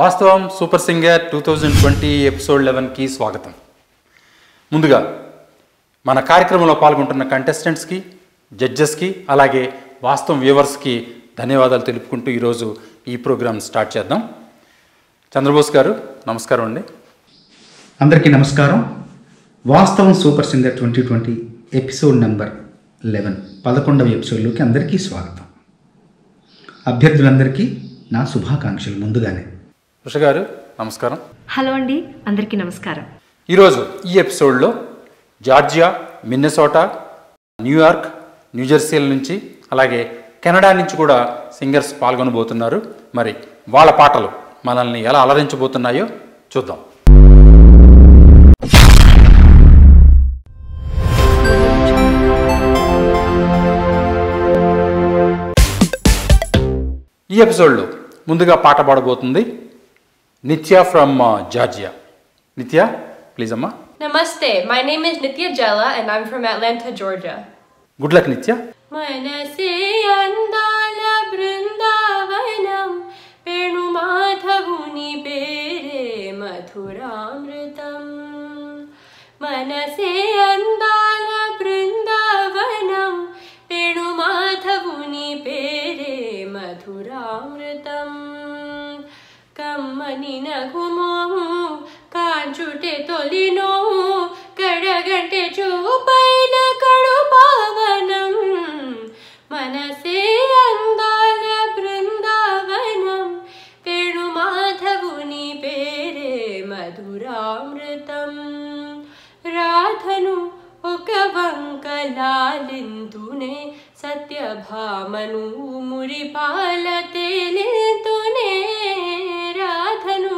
వాస్తవం super singer 2020 episode 11కి స్వాగతం. ముందుగా మన కార్యక్రమంలో పాల్గొంటున్న కంటెస్టెంట్స్కి, జడ్జెస్కి, అలాగే వాస్తవం వ్యూవర్స్కి ధన్యవాదాలు తెలుపుకుంటూ ఈరోజు ఈ ప్రోగ్రామ్ స్టార్ట్ చేద్దాం. చంద్రబోస్ గారు నమస్కారం అండి. అందరికీ నమస్కారం. వాస్తవం సూపర్ సింగర్ 2020 ఎపిసోడ్ నెంబర్ 11వ ఎపిసోడ్లోకి అందరికీ స్వాగతం. అభ్యర్థులందరికీ నా శుభాకాంక్షలు ముందుగానే. ఉష గారు నమస్కారం. హలో అండి, అందరికీ నమస్కారం. ఈరోజు ఈ ఎపిసోడ్లో జార్జియా, మిన్నెసోటా, న్యూయార్క్, న్యూజెర్సీల నుంచి అలాగే కెనడా నుంచి కూడా సింగర్స్ పాల్గొనబోతున్నారు. మరి వాళ్ళ పాటలు మనల్ని ఎలా అలరించబోతున్నాయో చూద్దాం. ఈ ఎపిసోడ్లో ముందుగా పాట పాడబోతుంది నిత్య ఫ్రమ్ జార్జియా. నిత్య, ప్లీజ్ అమ్మా. Namaste, my name is Nitya Jella and I'm from Atlanta, Georgia. Good luck నిత్య. మనసే అందాల బృందావనం వేణు మాధవుని పేరే మధురామృతం. మనసే అందాల బృందావనం వేణు మాధవుని పేరే మధురామృతం. కమ్మని నగుమోము కాంచుటే తొలినోము కడగంటే చూపైన కడు పావనం. మనసే అందాల బృందావనం వేణు మాధవుని పేరే మధురామృతం. రాధను ఒక వంకలాలింతునే సత్యభామను మురిపాల తేలింతునే. రాధను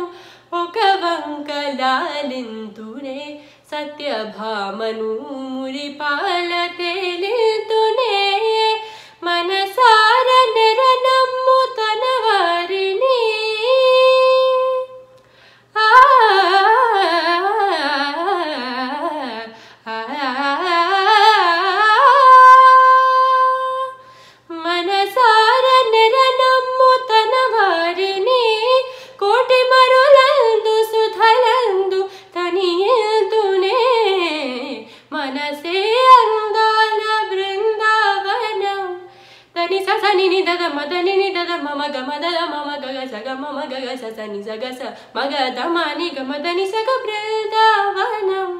ఒక వంకలాలింతునే సత్యభామను మురిపాల తేలింతునే. మనసార నెరనమ్ము తన వారిని మనసార నెరనమ్ము తన వారిని కోటి మరులందు సుధలందు తనియందునే. మనసే అందాల బృందావనం. దని సని నిదద మదని నిదద మమ గమద మమ గగ సగ మమ గగ సని సగ స మగ దమాని గమదని సగ బృందావనం.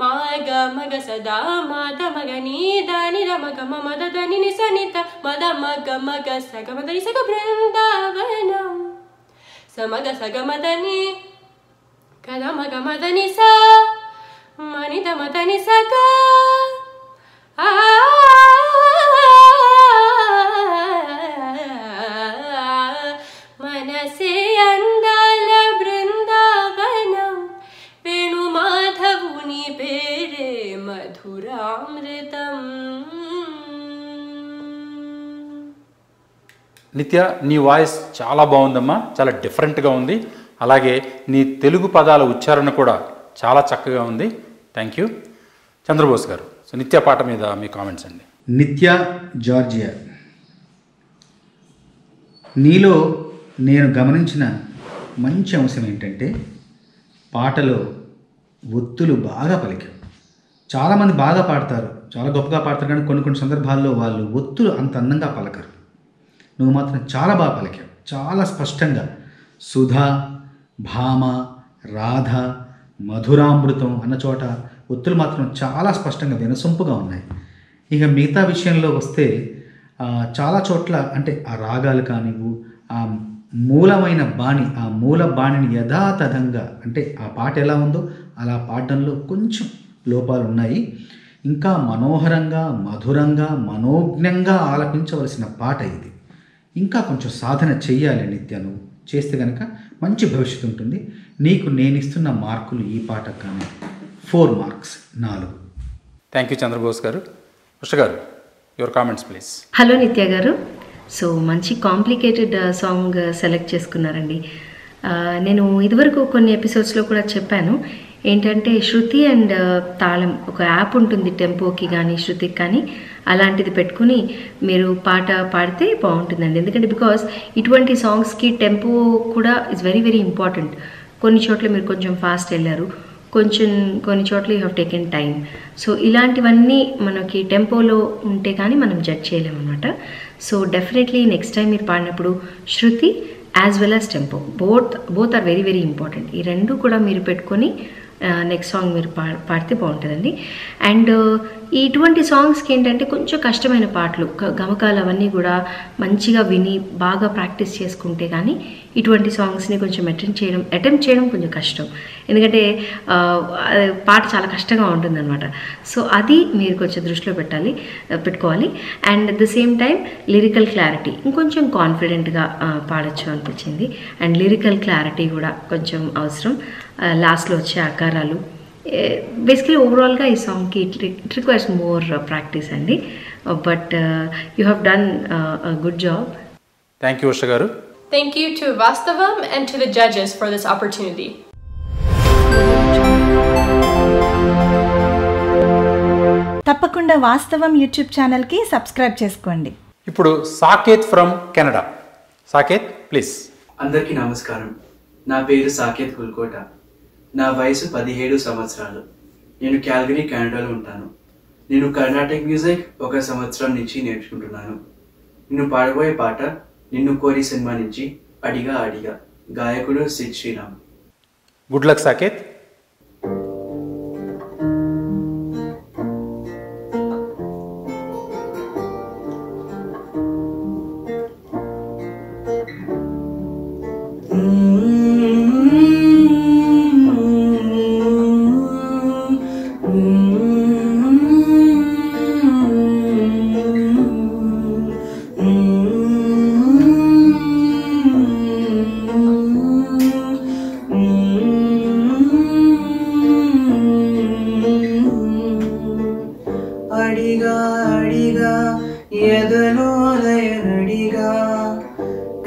మాగ మగ సదా మాత మగ నీ దాని ద మగ మమ దని ని సనిత మద మగ మగ సగ మదని సగ బృందావనం. సమగ సగమదని కదమగ మదని సా మనిద మదని సగ మనసే అందాల బృందావనం వేణు మాధవుని పేరే మధురామృతం. నిత్య, నీ వాయిస్ చాలా బాగుందమ్మా, చాలా డిఫరెంట్గా ఉంది. అలాగే నీ తెలుగు పదాల ఉచ్చారణ కూడా చాలా చక్కగా ఉంది. Thank you. చంద్రబోస్ గారు, సో నిత్య పాట మీద మీ కామెంట్స్ అండి. నిత్య, జార్జియా, నీలో నేను గమనించిన మంచి అంశం ఏంటంటే పాటలో ఒత్తులు బాగా పలికావు. చాలామంది బాగా పాడతారు, చాలా గొప్పగా పాడతారు, కానీ కొన్ని కొన్ని సందర్భాల్లో వాళ్ళు ఒత్తులు అంత అందంగా పలకరు. నువ్వు మాత్రం చాలా బాగా పలికావు, చాలా స్పష్టంగా. సుధా, భామ, రాధ, మధురామృతం అన్న చోట ఒత్తులు మాత్రం చాలా స్పష్టంగా వినసొంపుగా ఉన్నాయి. ఇక మిగతా విషయంలో వస్తే చాలా చోట్ల అంటే ఆ రాగాలు కానివ్వు, ఆ మూలమైన బాణి, ఆ మూల బాణిని యథాతథంగా అంటే ఆ పాట ఎలా ఉందో అలా పాడడంలో కొంచెం లోపాలు ఉన్నాయి. ఇంకా మనోహరంగా, మధురంగా, మనోజ్ఞంగా ఆలపించవలసిన పాట ఇది. ఇంకా కొంచెం సాధన చెయ్యాలి నిత్య. నువ్వు చేస్తే కనుక మంచి భవిష్యత్తు ఉంటుంది. నీకు నేను ఇస్తున్న మార్కులు ఈ పాటకు కానీ 4 మార్క్స్, 4. థ్యాంక్ యూ చంద్రబోస్ గారు. ఉష గారు, యువర్ కామెంట్స్ ప్లీజ్. హలో నిత్య గారు. సో మంచి కాంప్లికేటెడ్ సాంగ్ సెలెక్ట్ చేసుకున్నారండి. నేను ఇదివరకు కొన్ని ఎపిసోడ్స్లో కూడా చెప్పాను ఏంటంటే శృతి అండ్ తాళం ఒక యాప్ ఉంటుంది టెంపోకి కానీ శృతికి కానీ. అలాంటిది పెట్టుకుని మీరు పాట పాడితే బాగుంటుందండి. ఎందుకంటే బికాస్ ఇటువంటి సాంగ్స్కి టెంపో కూడా ఇస్ వెరీ వెరీ ఇంపార్టెంట్. కొన్ని చోట్ల మీరు కొంచెం ఫాస్ట్ వెళ్ళారు, కొన్ని చోట్ల you have taken time. So ఇలాంటివన్నీ మనకి టెంపోలో ఉంటే కానీ మనం జడ్జ్ చేయలేము అనమాట. సో డెఫినెట్లీ నెక్స్ట్ టైం మీరు పాడినప్పుడు శృతి as well as tempo both are very very important. ఈ రెండు కూడా మీరు పెట్టుకొని నెక్స్ట్ సాంగ్ మీరు పాడితే బాగుంటుందండి. అండ్ ఇటువంటి సాంగ్స్కి ఏంటంటే కొంచెం కష్టమైన పాటలు, గమకాలు అవన్నీ కూడా మంచిగా విని బాగా ప్రాక్టీస్ చేసుకుంటే కానీ ఇటువంటి సాంగ్స్ని కొంచెం అటెంప్ట్ చేయడం కొంచెం కష్టం. ఎందుకంటే పాట చాలా కష్టంగా ఉంటుందన్నమాట. సో అది మీరు కొంచెం దృష్టిలో పెట్టుకోవాలి. And at the same time lyrical clarity ఇంకొంచెం కాన్ఫిడెంట్గా పాడచ్చు అనిపించింది. అండ్ లిరికల్ క్లారిటీ కూడా కొంచెం అవసరం. లాస్ట్లో వచ్చే ఆకారాలు బేసికలీ ఓవరాల్గా ఈ సాంగ్కి ఇట్ రిక్వైర్స్ మోర్ ప్రాక్టీస్ అండి. But you have done good job. Thank you Usha గారు. Thank you to Vastavam and to the judges for this opportunity. తప్పకుండా వాస్తవం యూట్యూబ్ ఛానల్కి సబ్స్క్రైబ్ చేసుకోండి. ఇప్పుడు Saketh from Canada. Saketh please. అందరికీ నమస్కారం. నా పేరు సాకేత్ కుల్కోట. నా వయసు 17 సంవత్సరాలు. నేను క్యాల్గరీ, కెనడాలో ఉంటాను. నేను కర్ణాటక మ్యూజిక్ 1 సంవత్సరం నుంచి నేర్చుకుంటున్నాను. నేను పాడబోయే పాట నిన్ను కోరి సినిమా నుంచి అడిగా అడిగా. గాయకుడు సిద్ శ్రీరామ్. Good luck Saketh.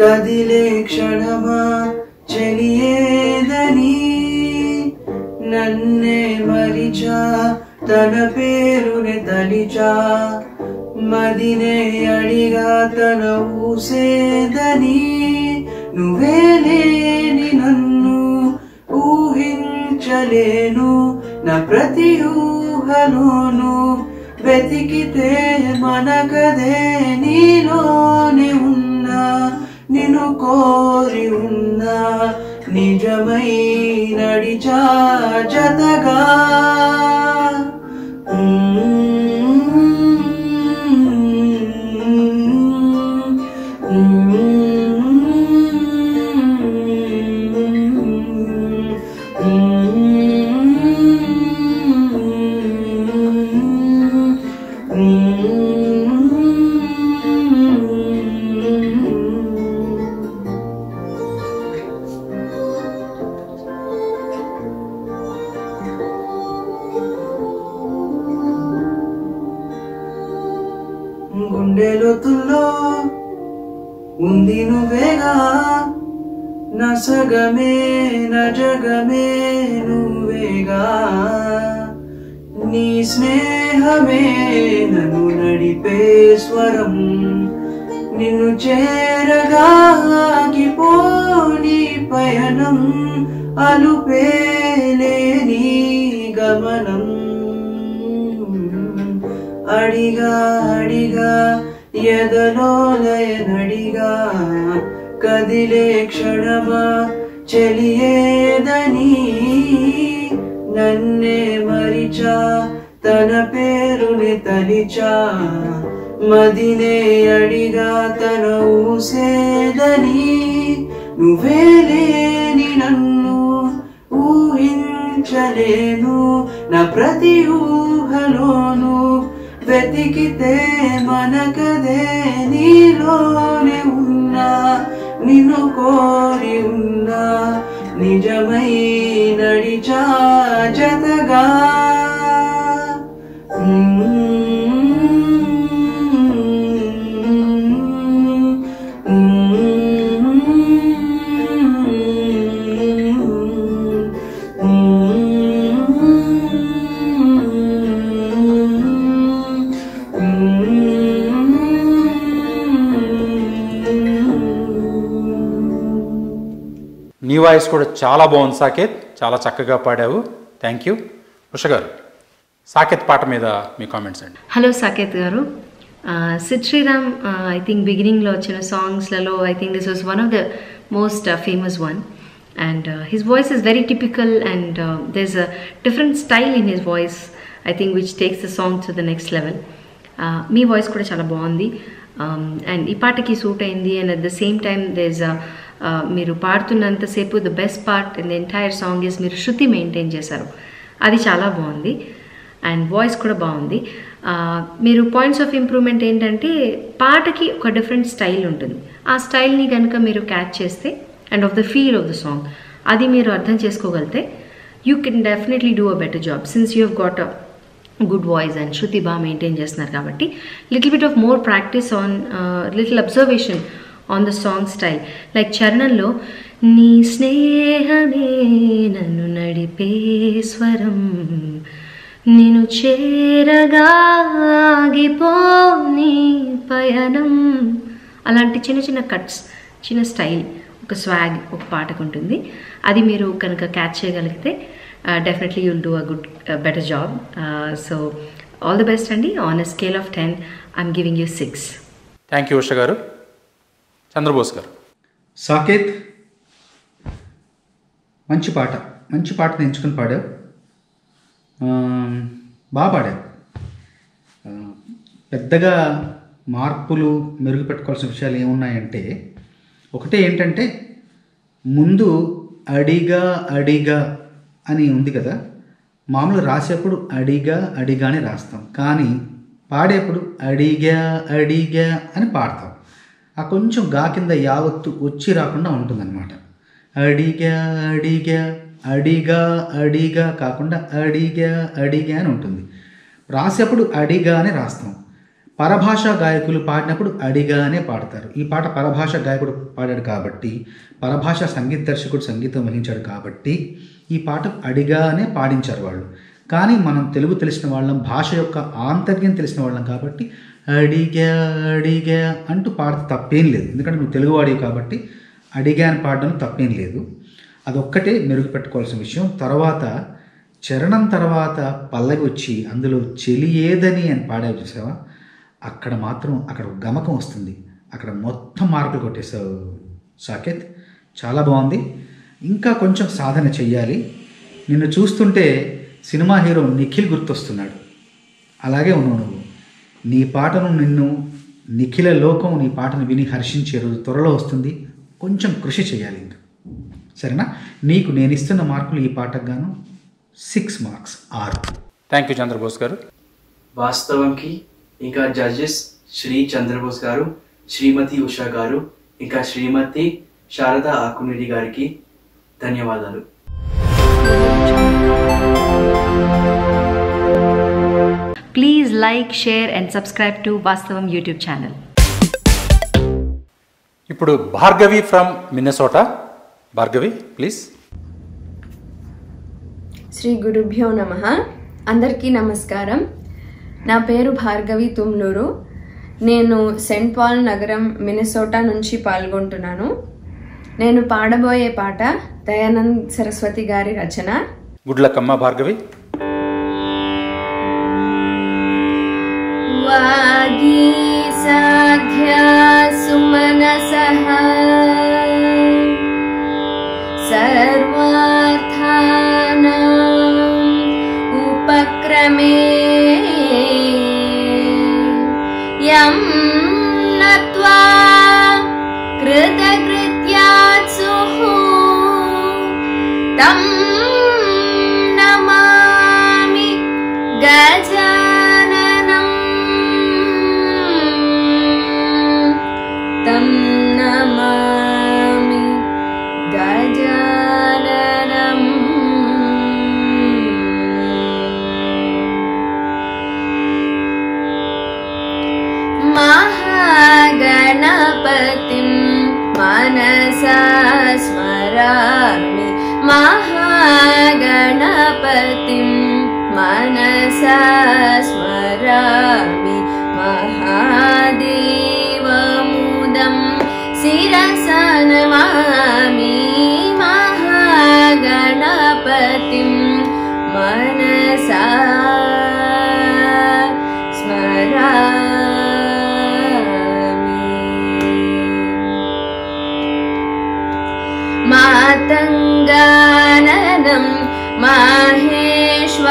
కదిలే క్షణమా చెలియేదని నన్నే మరిచా తన పేరుని తలిచా మదినే అడిగా తన ఊసేదని నువ్వే లేని నన్ను ఊహించలేను నా ప్రతి ఊహలోను వెతికితే మనకదే నీలోనే ఉన్నా నిన్ను కోరి ఉన్నా నిజమై నడిచా జతగా గుండెలోతుల్లో ఉంది నువ్వేగా నా సగమే నా జగమే నువ్వేగా నీ స్నేహమే నన్ను నడిపే స్వరం నిన్ను చేరగాగిపోని పయనం అలుపేలేని గమనం అడిగా అడిగా ఎదలో లయనడిగా కదిలే క్షణమా చెలియేదని నన్నే మరిచా తన పేరుని తలిచా మదినే అడిగా తన ఊసేదని నువ్వే లేని నన్ను ఊహించలేను నా ప్రతి ఊహలోను వెతికితే మనకదే నీలోనే ఉన్నా నిన్ను కోరి ఉన్నా నిజమై నడిచా జతగా నీ వాయిస్ కూడా చాలా బాగుంది సాకేత్, చాలా చక్కగా పాడావు. Thank you. ఉష గారు, సాకేత్ పాట మీద మీ కామెంట్స్ అండి. హలో సాకేత్ గారు. సిద్ శ్రీరామ్ ఐ థింక్ బిగినింగ్లో వచ్చిన సాంగ్స్లలో I think this was one of the most famous one. And his voice is very typical, and there's a different style in his voice, I think, which takes the song to the next level. మీ voice కూడా చాలా బాగుంది, and ఈ పాటకి suit అయింది. And at the same time there's మీరు పాడుతున్నంతసేపు the best part in the entire song is మీరు శృతి మెయింటైన్ చేశారు, అది చాలా బాగుంది. అండ్ వాయిస్ కూడా బాగుంది. మీరు పాయింట్స్ ఆఫ్ ఇంప్రూవ్మెంట్ ఏంటంటే పాటకి ఒక డిఫరెంట్ స్టైల్ ఉంటుంది. ఆ స్టైల్ని కనుక మీరు క్యాచ్ చేస్తే and of the feel of the song అది మీరు అర్థం చేసుకోగలితే you can definitely do a better job since you have got a good voice and శృతి బాగా మెయింటైన్ చేస్తున్నారు. కాబట్టి little bit of more practice on little observation on the song style. Like చరణంలో నీ స్నేహమే నన్ను నడిపే స్వరం, నిన్ను చేరగా ఆగిపో నీ పయనం, అలాంటి చిన్న చిన్న కట్స్, చిన్న స్టైల్, ఒక స్వాగ్ ఒక పాటకు ఉంటుంది. అది మీరు కనుక క్యాచ్ చేయగలిగితే definitely you'll do a good better job. So all the best అండి. On a scale of 10 I'm giving you 6. Thank you Usha గారు. చంద్రబోస్ గారు. సాకేత్, మంచి పాటను ఎంచుకుని పాడావు, బాగా పాడావు. పెద్దగా మార్పులు మెరుగుపెట్టుకోవాల్సిన విషయాలు ఏమున్నాయంటే, ఒకటే ఏంటంటే ముందు అడిగా అని ఉంది కదా, మామూలు రాసేప్పుడు అడిగానే రాస్తాం, కానీ పాడేప్పుడు అడిగా అని పాడతాం. ఆ కొంచెం గా కింద యావత్తు వచ్చి రాకుండా ఉంటుందన్నమాట. అడిగా కాకుండా అడిగా అని ఉంటుంది. రాసేప్పుడు అడిగా అని రాస్తాం. పరభాషా గాయకులు పాడినప్పుడు అడిగానే పాడతారు. ఈ పాట పరభాషా గాయకుడు పాడాడు కాబట్టి, పరభాషా సంగీత దర్శకుడు సంగీతం వహించాడు కాబట్టి ఈ పాట అడిగానే పాడించారు వాళ్ళు. కానీ మనం తెలుగు తెలిసిన వాళ్ళం, భాష యొక్క ఆంతర్యం తెలిసిన వాళ్ళం కాబట్టి అడిగా అంటూ పాడితే తప్పేం లేదు. ఎందుకంటే నువ్వు తెలుగువాడివి కాబట్టి అడిగా అని పాడడం తప్పేం లేదు. అదొక్కటే మెరుగుపెట్టుకోవాల్సిన విషయం. తర్వాత చరణం తర్వాత పల్లవి వచ్చి అందులో చెలి ఏదని అని పాడావు చూసావా, అక్కడ మాత్రం అక్కడ గమకం వస్తుంది. అక్కడ మొత్తం మార్కులు కొట్టేశావు సాకేత్, చాలా బాగుంది. ఇంకా కొంచెం సాధన చెయ్యాలి. నిన్ను చూస్తుంటే సినిమా హీరో నిఖిల్ గుర్తొస్తున్నాడు. అలాగే ఉన్నావు నువ్వు. నీ పాటను నిఖిల లోకం నీ పాటను విని హర్షించే రోజు త్వరలో వస్తుంది. కొంచెం కృషి చేయాలి ఇంకా, సరేనా? నీకు నేను ఇస్తున్న మార్కులు ఈ పాటకు గాను 6 మార్క్స్ 6. థ్యాంక్ యూ చంద్రబోస్ గారు. వాస్తవంకి ఇంకా జడ్జెస్ శ్రీ చంద్రబోస్ గారు, శ్రీమతి ఉషా గారు, ఇంకా శ్రీమతి శారదా ఆకునిడి గారికి ధన్యవాదాలు. Please like, share and subscribe to Vaastavam YouTube channel. ఇప్పుడు Bhargavi from Minnesota. Bhargavi please. శ్రీ గురుభ్యో నమః. అందరికీ నమస్కారం. నా పేరు భార్గవి తుమ్లూరు. నేను సెయింట్ పాల్ నగరం మిన్నెసోటా నుంచి పాల్గొంటున్నాను. నేను పాడబోయే పాట దయానంద్ సరస్వతి గారి రచన. గుడ్ లక్ అమ్మా భార్గవి. వాగీసాధ్యా సుమనసః సర్వార్థానాం ఉపక్రమే యం నత్వా కృతకృత్యాత్సుః తం నమామి గజాననం. తం నమామి గజాననం. మహాగణపతిం మనసా స్మరామి. మహాగణపతిం మనసా స్మరామి. మహాదేవముదం శిరసా నమామి. मातङ्गाननं माहेश्वरं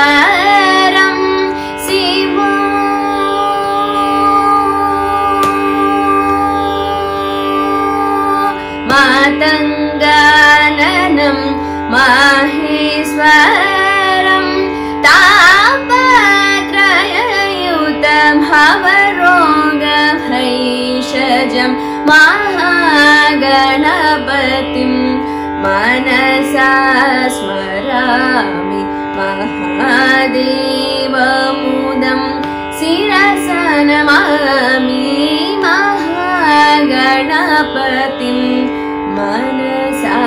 शिवो मातङ्गाननं माहेश्वरं तापत्रययुतं भवरोगभैषजं महागणपतिं मनसा स्मरामि महादेवमुदं शिरसा नमामि महागणपतिं मनसा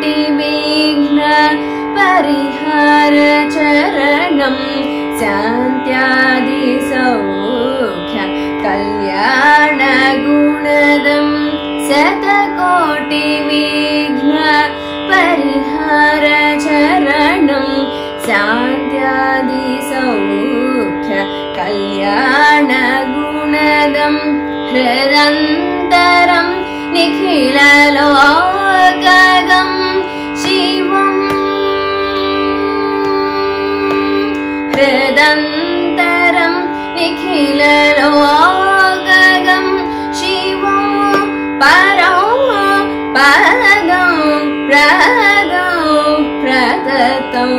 शतकोटिविघ्न परिहार चरणं शान्त्यादिसौख्य कल्याणगुणदं शतकोटिविघ्न परिहार चरणं शान्त्यादिसौख्य कल्याणगुणदं हृदन्तरं निखिललोकगं शिवं हृदन्तरं निखिललोकगं शिवं परो पदं प्रदत्तं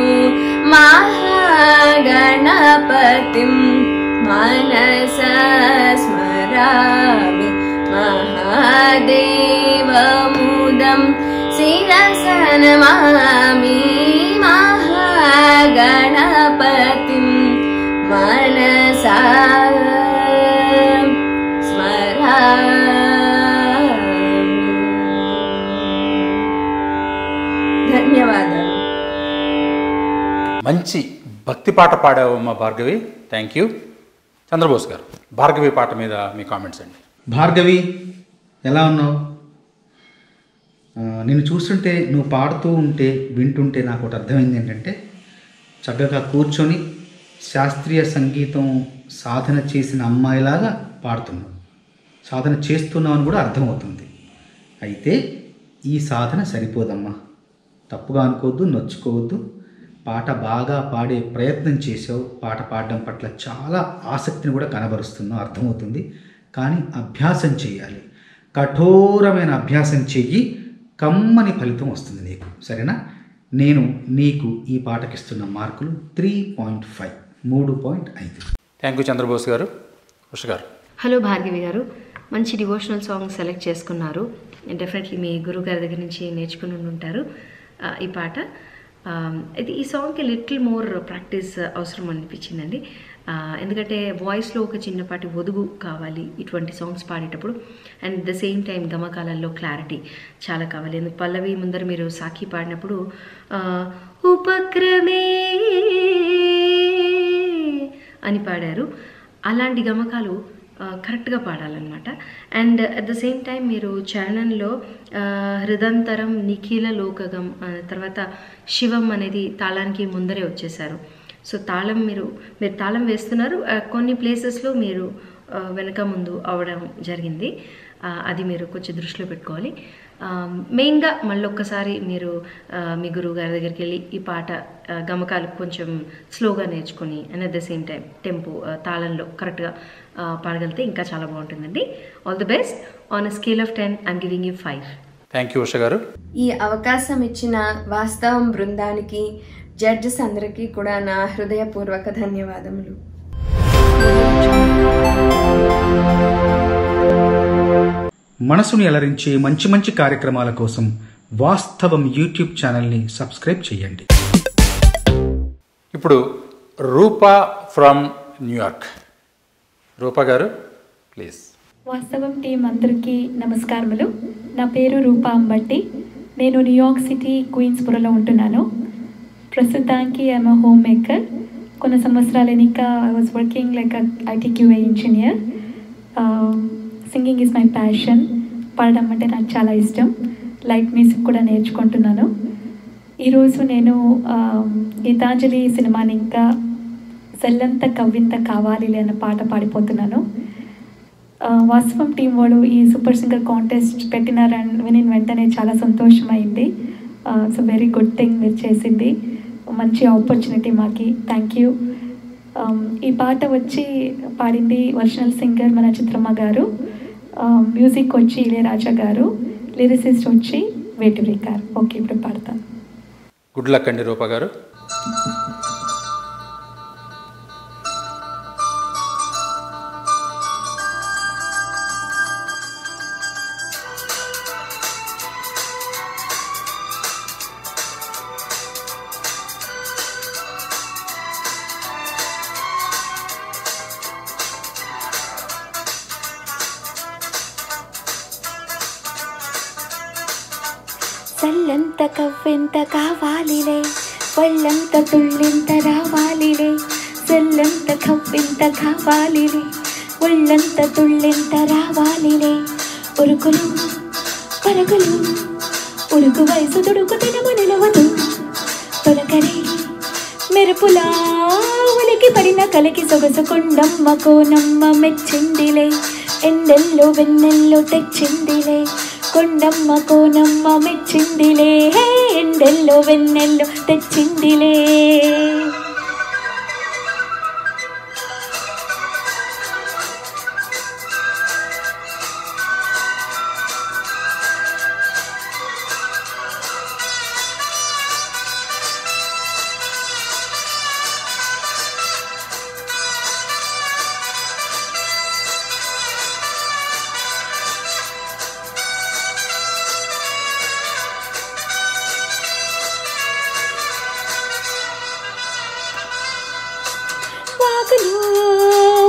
महागणपतिं मनसा स्मरामि महादेवमुदं शिरसा नमामि महागणपतिं मनसा स्मरामि। ధన్యవాదాలు. మంచి భక్తి పాట పాడావమ్మా భార్గవి, థ్యాంక్ యూ. చంద్రబోస్ గారు, భార్గవి పాట మీద మీ కామెంట్స్ అండి. భార్గవి, ఎలా ఉన్నావు? నేను చూస్తుంటే, నువ్వు పాడుతూ ఉంటే, వింటుంటే నాకు ఒకటి అర్థమైంది ఏంటంటే, చక్కగా కూర్చొని శాస్త్రీయ సంగీతం సాధన చేసిన అమ్మాయిలాగా పాడుతున్నావు. సాధన చేస్తున్నావు అని కూడా అర్థమవుతుంది. అయితే ఈ సాధన సరిపోదమ్మా. తప్పుగా అనుకోవద్దు, నొచ్చుకోవద్దు. పాట బాగా పాడే ప్రయత్నం చేసావు. పాట పాడడం పట్ల చాలా ఆసక్తిని కూడా కనబరుస్తున్నావు, అర్థమవుతుంది. కానీ అభ్యాసం చేయాలి. కఠోరమైన అభ్యాసం చెయ్యి, కమ్మని ఫలితం వస్తుంది నీకు. సరేనా? నేను నీకు ఈ పాటకిస్తున్న మార్కులు 3.5, 3.5. థ్యాంక్ యూ చంద్రబోస్ గారు. ఉష గారు. హలో భార్గవి గారు, మంచి డివోషనల్ సాంగ్ సెలెక్ట్ చేసుకున్నారు. డెఫినెట్లీ మీ గురువు గారి దగ్గర నుంచి నేర్చుకుని ఉంటారు ఈ పాట. ఇది ఈ సాంగ్కి లిటిల్ మోర్ ప్రాక్టీస్ అవసరం అనిపించిందండి. ఎందుకంటే వాయిస్లో ఒక చిన్నపాటి ఒదుగు కావాలి ఇటువంటి సాంగ్స్ పాడేటప్పుడు. అండ్ ద సేమ్ టైం గమకాలలో క్లారిటీ చాలా కావాలి. ఎందుకు పల్లవి ముందర మీరు సాఖి పాడినప్పుడు ఉపక్రమే అని పాడారు. అలాంటి గమకాలు కరెక్ట్గా పాడాలన్నమాట. And at the same time మీరు చరణంలో హృదంతరం నిఖిల లోకగం తర్వాత శివం అనేది తాళానికి ముందరే వచ్చేసారు. సో తాళం మీరు తాళం వేస్తున్నారు, కొన్ని ప్లేసెస్లో మీరు వెనక ముందు అవడం జరిగింది. అది మీరు కొంచెం దృష్టిలో పెట్టుకోవాలి. మెయిన్గా మళ్ళొక్కసారి మీరు మీ గురువు గారి దగ్గరికి వెళ్ళి ఈ పాట గమకాలు కొంచెం స్లోగా నేర్చుకొని and at the same time tempo తాళంలో కరెక్ట్గా పాడగలిగితే ఇంకా చాలా బాగుంటుందండి. All the best. On a scale of 10 I'm giving you 5. Thank you Usha గారు. ఈ అవకాశం ఇచ్చిన వాస్తవం బృందానికి, జడ్జెస్ అందరికీ కూడా నా హృదయపూర్వక ధన్యవాదములు. మనసుని అలరించే మంచి మంచి కార్యక్రమాల కోసం వాస్తవం యూట్యూబ్ ఛానల్ని సబ్స్క్రైబ్ చేయండి. ఇప్పుడు రూపా ఫ్రమ్ న్యూయార్క్. రూపా గారు ప్లీజ్. వాస్తవం టీం అందరికీ నమస్కారములు. నా పేరు రూపా అంబట్టి. నేను న్యూయార్క్ సిటీ క్వీన్స్పురలో ఉంటున్నాను. ప్రస్తుతానికి ఐఎమ్ హోమ్ మేకర్. కొన్ని సంవత్సరాలు ఇంకా I was working like ITQA engineer. Singing is my passion. పాడడం అంటే నాకు చాలా ఇష్టం. లైట్ మ్యూజిక్ కూడా నేర్చుకుంటున్నాను. ఈరోజు నేను గీతాంజలి సినిమాని ఇంకా సెల్లంత కవ్వింత కావాలిలే అన్న పాట పాడిపోతున్నాను. వాస్తవం టీం వాళ్ళు ఈ సూపర్ సింగర్ కాంటెస్ట్ పెట్టినారని విని వెంటనే చాలా సంతోషమైంది. సో వెరీ గుడ్ థింగ్ మీరు చేసింది, మంచి ఆపర్చునిటీ మాకి. Thank you. ఈ పాట వచ్చి పాడింది ఒరిజినల్ సింగర్ మన చిత్రమ్మ గారు, మ్యూజిక్ వచ్చి ఇళయరాజా గారు, లిరిసిస్ట్ వచ్చి వేటూరి గారు. ఓకే, ఇప్పుడు పాడతాను. గుడ్ లక్ అండి రూప గారు. సల్లంత కవ్వెంత కావాలిలే, ఒళ్ళంత తుళ్ళింత రావాలిలే. సల్లంత కవ్వెంత కావాలిలే, ఒళ్ళంత తుళ్ళింత రావాలిలే. ఉరుకులు పరుగులు ఉడుకు వయసు దుడుకు తినము నిలవదు. తొలకరి మెరుపులా ఉలికి పడిన కలికి సొగసు కొండమ్మ కోనమ్మ మెచ్చిందిలే. ఎండెల్లో వెన్నెల్లో తెచ్చిందిలే, కొండమ్మ కోనమ్మ మెచ్చిందిలే. ఎండెల్లో వెన్నెల్లో తెచ్చిందిలే.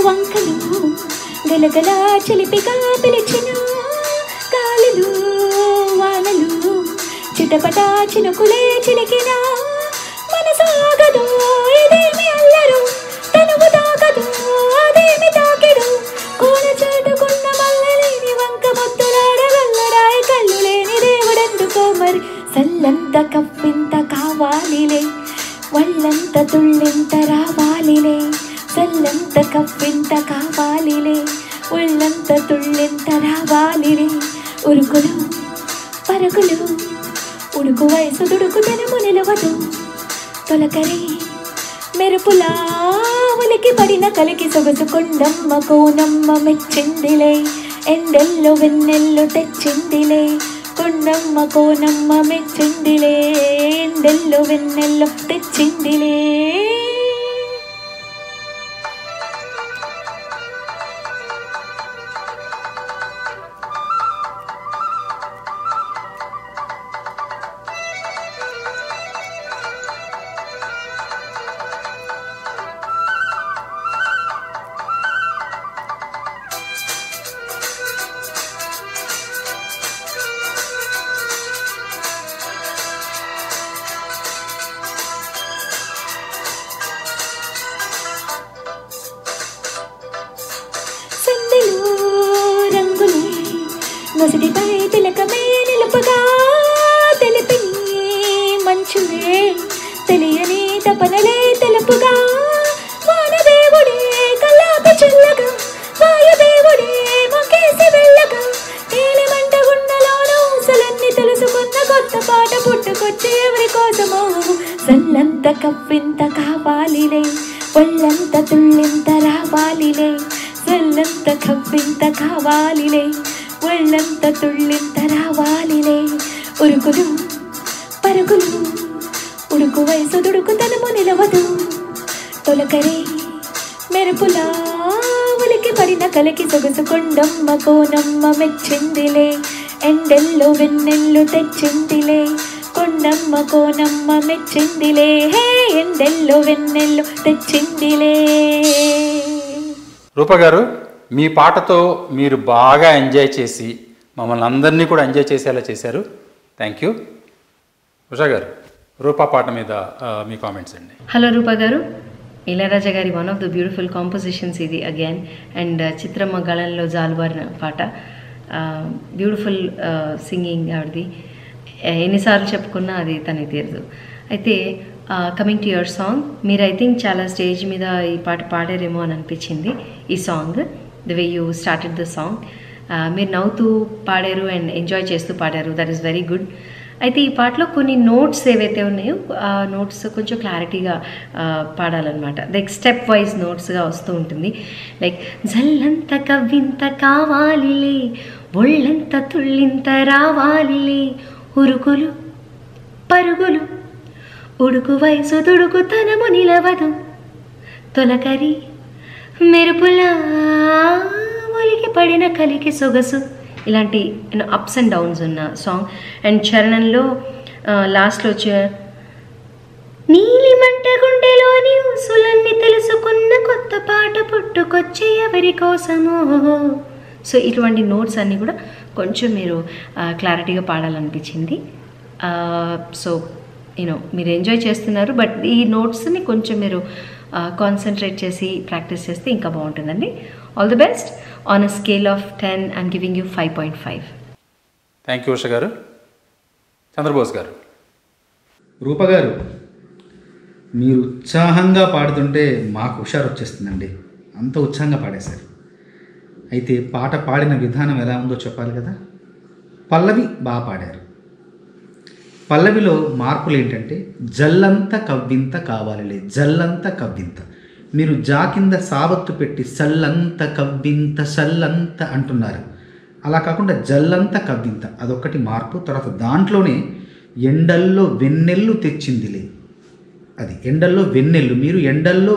వంకలు గలగల చిలిపిగా పిలిచిన గాలులు వానలు చిటపట చినుకులే చిలికిన మనసాగదు ఇదేమి అల్లరు. తనువు తాగదు అదేమి తాకిడు. కోన చాటుకున్న మల్లలేని వంక ముద్దులాడగల్లరాయి కళ్ళు లేని దేవుడెందుకో మరి. సల్లంత కవ్వింత కావాలిలే, వళ్ళంత తుళ్ళింత రావాలిలే. సల్లంత కవ్వింత కావాలిలే, ఒళ్ళంత తుళ్ళింత రావాలిలే. ఉరుకులు పరుగులు ఉడుకు వయసు దుడుకు తనము నిలవదు. తొలకరి మెరుపులా ఉలికి పడిన కలికి సొగసు కొండమ్మ కోనమ్మ మెచ్చిందిలే. ఎండెల్లో వెన్నెల్లో తెచ్చిందిలే, కొండమ్మ కోనమ్మ మెచ్చిందిలే. ఎండెల్లో వెన్నెల్లో తెచ్చిందిలే. నుసిటిపై తిలకమే నిలుపుగా తెలిపిని మంచులే తెలియని తపనలే తెలుపుగా. వానదేవుడే కల్లాపి చల్లగా, వాయుదేవుడే మొకేసి వెళ్ళగా. నీలిమంట గుండెలోన ఊసలన్నీ తెలుసుకున్న కొత్త పాట పుట్టుకొచ్చి ఎవరి కోసమో. సల్లంత కవ్వింత కావాలిలే, ఒళ్ళంత తుళ్ళింత రావాలిలే. సల్లంత కవ్వింత కావాలిలే, ఒళ్ళంత తుళ్ళింత రావాలిలే. ఉరుకులు పరుగులు ఉడుకు వయసు దుడుకు తనము నిలవదు. తొలకరి మెరుపులా ఉలికి పడిన కలికి సొగసు కొండమ్మ కోనమ్మ మెచ్చిందిలే. ఎండెల్లో వెన్నెల్లో తెచ్చిందిలే, కొండమ్మ కోనమ్మ మెచ్చిందిలే. ఎండెల్లో వెన్నెల్లో తెచ్చిందిలే. రూప గారు, మీ పాటతో మీరు బాగా ఎంజాయ్ చేసి మమ్మల్ని అందరినీ కూడా ఎంజాయ్ చేసేలా చేశారు. Thank you. ఉషా గారు, రూపా పాట మీద మీ కామెంట్స్ అండి. హలో రూపా గారు, ఇళయరాజా గారి one of the beautiful compositions ఇది అగైన్. అండ్ చిత్రమ్మ గళంలో జాలువారిన పాట, బ్యూటిఫుల్ సింగింగ్ ఆవిడది. ఎన్నిసార్లు చెప్పుకున్నా అది తనకి తీరదు. అయితే కమింగ్ టు యువర్ సాంగ్, మీరు ఐ థింక్ చాలా స్టేజ్ మీద ఈ పాట పాడారేమో అని అనిపించింది. ఈ song the way you started the song, మీరు నవ్వుతూ పాడారు అండ్ ఎంజాయ్ చేస్తూ పాడారు. That is very good. అయితే ఈ పాటలో కొన్ని నోట్స్ ఏవైతే ఉన్నాయో ఆ నోట్స్ కొంచెం క్లారిటీగా పాడాలన్నమాట. లైక్ స్టెప్ వైజ్ నోట్స్గా వస్తూ ఉంటుంది. లైక్ జల్లంత కవ్వింత కావాలిలే, ఒళ్ళంత తుళ్ళింత రావాలిలే, ఉరుకులు పరుగులు ఉడుకు వయసు దుడుకు తనము నిలవదు, తొలకరి మెరుపులా ఒలికి పడిన కలికి సొగసు. ఇలాంటి అప్స్ అండ్ డౌన్స్ ఉన్న సాంగ్. అండ్ చరణంలో లాస్ట్లో వచ్చే నీలిమంట గుండెలోని ఊసులన్నీ తెలుసుకున్న కొత్త పాట పుట్టుకొచ్చే ఎవరి కోసమో. సో ఇటువంటి నోట్స్ అన్నీ కూడా కొంచెం మీరు క్లారిటీగా పాడాలనిపించింది. సో మీరు ఎంజాయ్ చేస్తున్నారు, బట్ ఈ నోట్స్ని కొంచెం మీరు కాన్సన్ట్రేట్ చేసి ప్రాక్టీస్ చేస్తే ఇంకా బాగుంటుందండి. All the best. On a scale of 10 I'm giving you 5.5. Thank you Usha గారు. చంద్రబోస్ గారు. రూప గారు, మీరు ఉత్సాహంగా పాడుతుంటే మాకు హుషారు వచ్చేస్తుందండి. అంత ఉత్సాహంగా పాడేశారు. అయితే పాట పాడిన విధానం ఎలా ఉందో చెప్పాలి కదా. పల్లవి బాగా పాడారు. పల్లవిలో మార్పులు ఏంటంటే జల్లంత కవ్వింత కావాలిలే, జల్లంత కవ్వింత. మీరు జా కింద సావత్తు పెట్టి సల్లంత కవ్వింత సల్లంత అంటున్నారు. అలా కాకుండా జల్లంత కవ్వింత, అదొక్కటి మార్పు. తర్వాత దాంట్లోనే ఎండల్లో వెన్నెల్లు తెచ్చిందిలే, అది ఎండల్లో వెన్నెల్లు. మీరు ఎండల్లో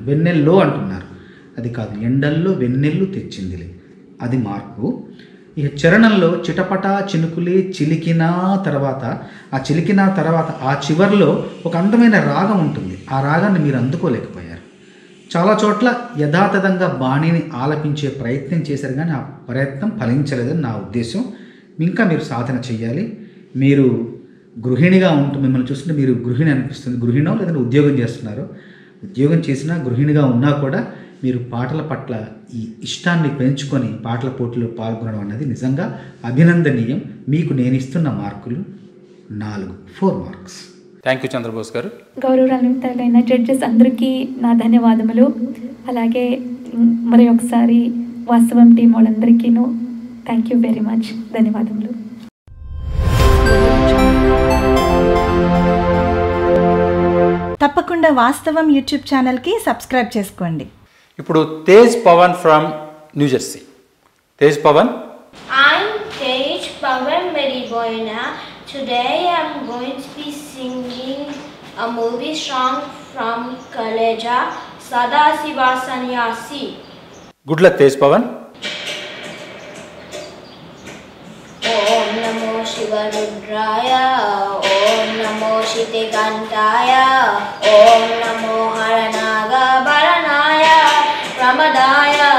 వెన్నెల్లో అంటున్నారు, అది కాదు, ఎండల్లో వెన్నెల్లు తెచ్చిందిలే, అది మార్పు. ఇక చరణంలో చిటపటా చినుకులే చిలికినా తర్వాత, ఆ చిలికినా తర్వాత ఆ చివరిలో ఒక అందమైన రాగం ఉంటుంది. ఆ రాగాన్ని మీరు అందుకోలేకపోయారు. చాలా చోట్ల యథాతథంగా బాణీని ఆలపించే ప్రయత్నం చేశారు, కానీ ఆ ప్రయత్నం ఫలించలేదని నా ఉద్దేశం. ఇంకా మీరు సాధన చెయ్యాలి. మీరు గృహిణిగా ఉంటూ మిమ్మల్ని చూస్తుంటే మీరు గృహిణి అనిపిస్తుంది. గృహిణో లేదంటే ఉద్యోగం చేస్తున్నారు. ఉద్యోగం చేసినా గృహిణిగా ఉన్నా కూడా మీరు పాటల పట్ల ఈ ఇష్టాన్ని పెంచుకొని పాటల పోటీలో పాల్గొనడం అన్నది నిజంగా అభినందనీయం. మీకు నేను ఇస్తున్న మార్కులు 4 మార్క్స్. థ్యాంక్ యూ చంద్రబోస్ గారు. గౌరవాన్వితులైన జడ్జెస్ అందరికీ నా ధన్యవాదములు. అలాగే మరి ఒకసారి వాస్తవం టీం వాళ్ళందరికీను థ్యాంక్ యూ వెరీ మచ్, ధన్యవాదములు. తప్పకుండా వాస్తవం యూట్యూబ్ ఛానల్కి సబ్స్క్రైబ్ చేసుకోండి. ఇప్పుడు Tej Pavan from New Jersey. Tej Pavan. I'm Tej Pavan Meriboina. Today I'm going to be singing a movie song from Kaleja, Sada Siva Sanyasi. Good luck, Tej Pavan. Om Namo Shivarudraya, Om Namo Shitikantaya, Om Namo Haranaga Baranaya, Ramadaya,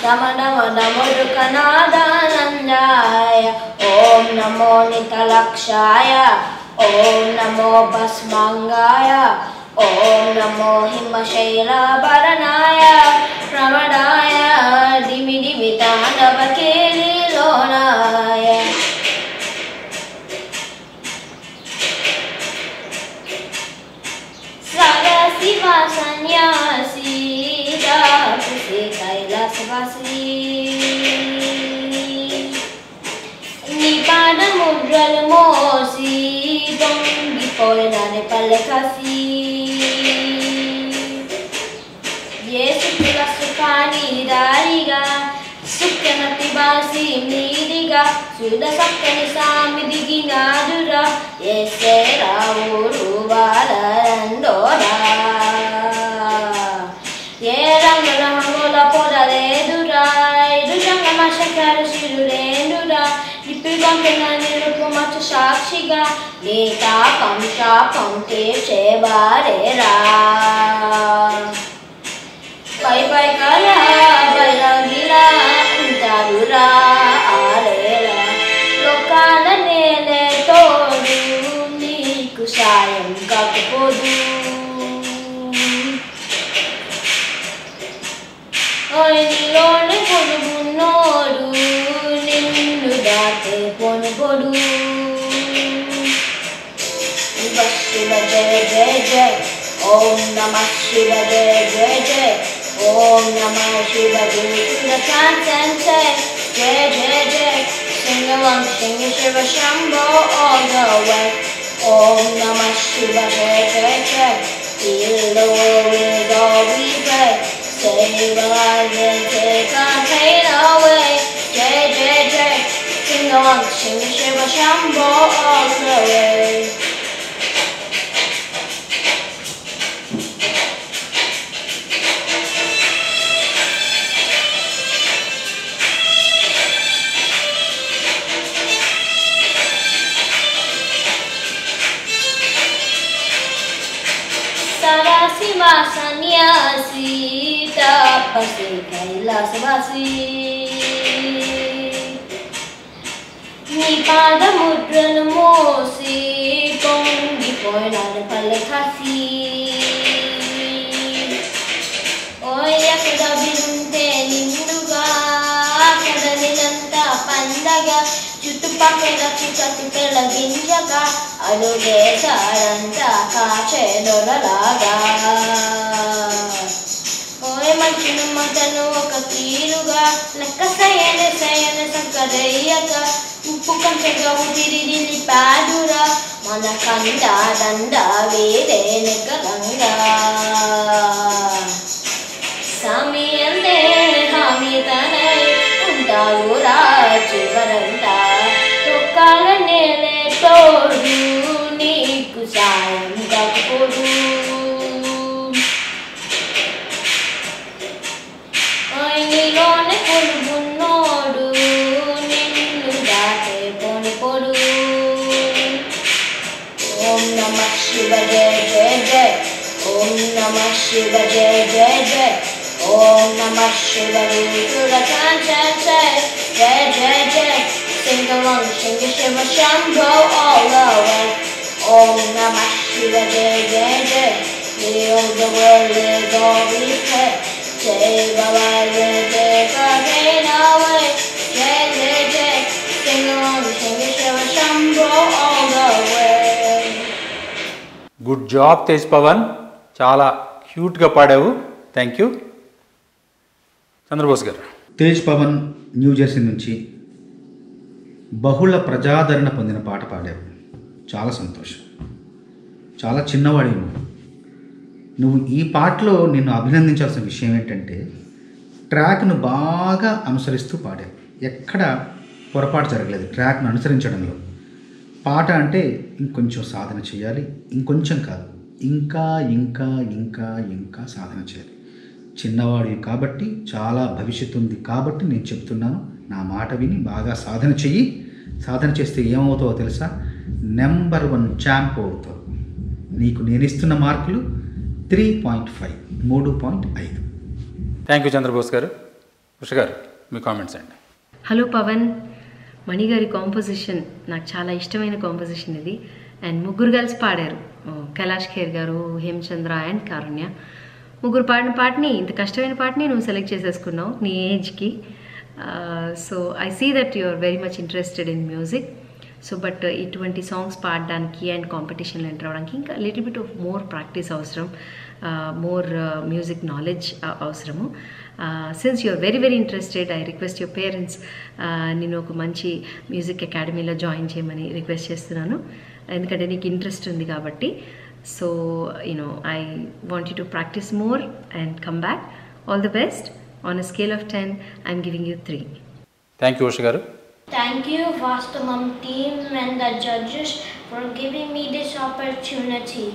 Damadamadamudukanadhanandaya, Om Namo Nitalakshaya, Om Namo Basmangaya, Om Namo Himashaila Baranaya, Ramadaya, Dimi Dimi Tandavakeli Lonaya. Sada Siva Sanyasi, Dapuse Kailasvasi, Nipada Mudral Mosi, Dongi Poinane Palekasi, Yesu Pila Sukani Dariga, Sukyanati Basi Midiga, Suda Sakani Sami Diginadura, Yesera Uru Balandora, Yerangala Hamola Poda Redura, Dujanga Mashakara Shirurendura, Dipigam Penani Rupumacha Shakshiga, Nita Kamsha Pamte Chevarera. Bye bye kala, bye ragila, darura arela. Lokala nele todu, niku sayam kapodu. Oy nilone podu nodu, ninnu date ponu podu. Shiva Shiva Jai Jai Jai. Om Namah Shiva Jai Jai Jai. Om Namah Shiva Jai to the transcendent. Jai Jai Jai. Sing along, sing Shiva Shambho all the way. Om Namah Shiva Jai Jai Jai. Heal the world with all we pray. Save our lives and take our pain away. Jai Jai Jai. Sing along, sing Shiva Shambho all the way. Sadasiva Sannyasi Tapasi Kailasavasi Ni Padamudranu Mosi Pongipoinadu Palakasi Oya Kada Binte Ninduga Kada Nilanta Pandaga చుట్టుపక్కల చికటి పెళ్ళగించగా అడుగే చాడంతా కాచేదొరలాగా ఓయ్ మనుషులు మతను ఒక తీరుగా లెక్క సయన సయన సంకరయ్యక ఉప్పు కంచగా ఉదిరిదిలి పాడురా మన కంద దండ వేరే నెక్కరంగా సామి అందే హామీ తనై ఉంటావురా చివరంతా కాలనేలే తోడు నీకు సాయం కాకపోడు నీలోనే కొడుకున్నోడు నిన్ను దాటే పోనిపోడు ఓం నమః శివ జయ జయ జయ ఓం నమః శివ జయ జయ జయ ఓం నమః శివ జయ జయ జయ Sing along, sing Shiva Shambho all the way. Om Namah Shiva Jai Jai Jai. Heal the world with all we pray. Save our lives and take our pain away. Jai Jai Jai. Sing along, sing Shiva Shambho all the way. Good job Tej Pavan, చాలా క్యూట్గా పాడావు. Thank you. Chandrabose గారు. Tej Pawan new Jersey నుంచి బహుళ ప్రజాదరణ పొందిన పాట పాడావు. చాలా సంతోషం. చాలా చిన్నవాడి నువ్వు ఈ పాటలో నిన్ను అభినందించాల్సిన విషయం ఏంటంటే ట్రాక్ను బాగా అనుసరిస్తూ పాడావు. ఎక్కడ పొరపాటు జరగలేదు ట్రాక్ను అనుసరించడంలో. పాట అంటే ఇంకొంచెం సాధన చేయాలి, ఇంకొంచెం కాదు, ఇంకా ఇంకా ఇంకా ఇంకా సాధన చేయాలి. చిన్నవాడివి కాబట్టి, చాలా భవిష్యత్తు ఉంది కాబట్టి నేను చెప్తున్నాను, నా మాట విని బాగా సాధన చెయ్యి. సాధన చేస్తే ఏమవుతావో తెలుసా? నెంబర్ 1 ఛాంప్ అవుతావు. నీకు నేను ఇస్తున్న మార్కులు 3.5, 3.5. థ్యాంక్ యూ చంద్రబోస్ గారు. ఉష గారు, మీ కామెంట్స్ అండి. హలో పవన్, మణిగారి కాంపోజిషన్ నాకు చాలా ఇష్టమైన కాంపోజిషన్ ఇది. అండ్ ముగ్గురు కలిసి పాడారు, కైలాష్ ఖేర్ గారు, హేమచంద్ర అండ్ కారుణ్య. ముగ్గురు పాడిన పాటని, ఇంత కష్టమైన పాటని నువ్వు సెలెక్ట్ చేసేసుకున్నావు నీ ఏజ్కి. So I see that you are very much interested in music. So but ఇటువంటి సాంగ్స్ పాడడానికి అండ్ కాంపిటీషన్లో ఎంటర్ అవ్వడానికి ఇంకా little bit of more practice అవసరం, మోర్ మ్యూజిక్ నాలెడ్జ్ అవసరము. Since you are very very interested, I request your parents నేను ఒక మంచి మ్యూజిక్ అకాడమీలో జాయిన్ చేయమని రిక్వెస్ట్ చేస్తున్నాను, ఎందుకంటే నీకు ఇంట్రెస్ట్ ఉంది కాబట్టి. So you know I want you to practice more and come back. All the best. On a scale of 10, I'm giving you 3. Thank you, Usha garu. Thank you, Vastavam team and the judges for giving me this opportunity.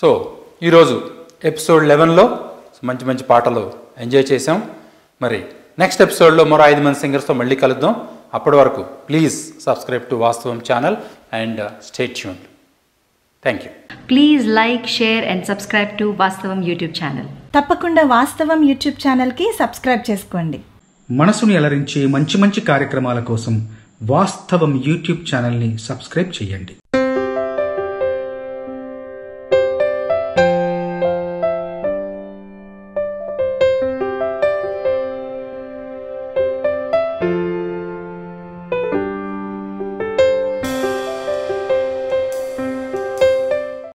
So ఈరోజు episode 11లో మంచి మంచి పాటలు enjoy చేసాం. మరి next ఎపిసోడ్లో మరో 5 మంది సింగర్స్తో మళ్ళీ కలుద్దాం. అప్పటి వరకు ప్లీజ్ సబ్స్క్రైబ్ టు వాస్తవం channel and stay tuned. Thank you. Please like, share and subscribe to Vaastavam YouTube channel. తప్పకుండా వాస్తవం యూట్యూబ్ ఛానల్కి సబ్స్క్రైబ్ చేసుకోండి. మనసుని అలరించే మంచి మంచి కార్యక్రమాల కోసం వాస్తవం యూట్యూబ్ ఛానల్ని సబ్స్క్రైబ్ చేయండి.